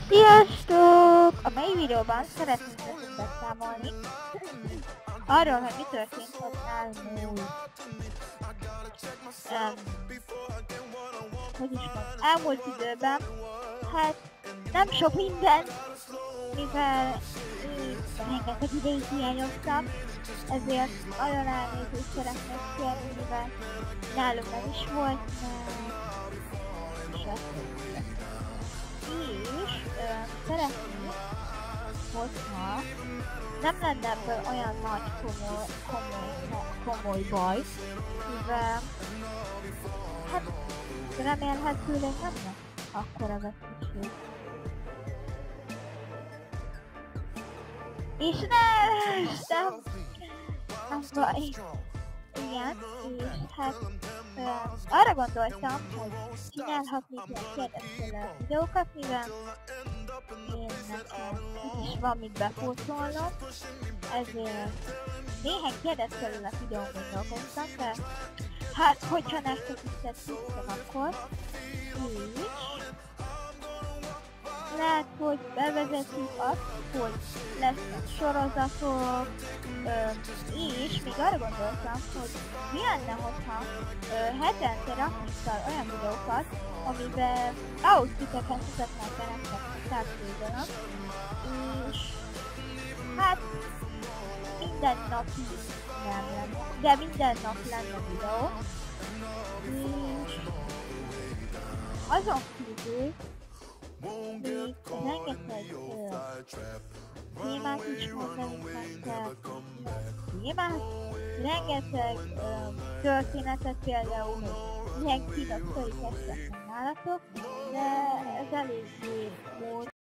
Sziasztok! A mai videóban szeretnénk nekünk beszámolni arról, hogy mi történt az elmúlt időben. Hát nem sok minden, mivel én rengeteg ideig hiányoztam, ezért nagyon elnézést szeretnék kérni, mivel nálunk nem is volt, és szeretnék, hogyha nem lenne ebből olyan nagy komoly baj, mivel hát remélhetőleg nem lesz akkora veszteség. És nem baj. Igen, és hát arra gondoltam, hogy csinálhatnék ilyen kérdezőle videókat, mivel én nekem is van mit befótolnom, ezért néhány kérdezőle videón gondolkoztam, de hát hogyha nektek is tetszett, akkor és lehet, hogy bevezetjük azt, hogy lesznek sorozatok, és még arra gondoltam, hogy mi lenne, hogyha hetente raknék fel olyan videókat, amiben outfiteket mutatnák be nektek a tápvédelem, és hát minden nap nem lenne, de minden nap lenne videó, és azon kívül még rengeteg témát is mondanék nektek, rengeteg történetet például, hogy milyen kínos sztorik estek nálatok, de ez eléggé mód.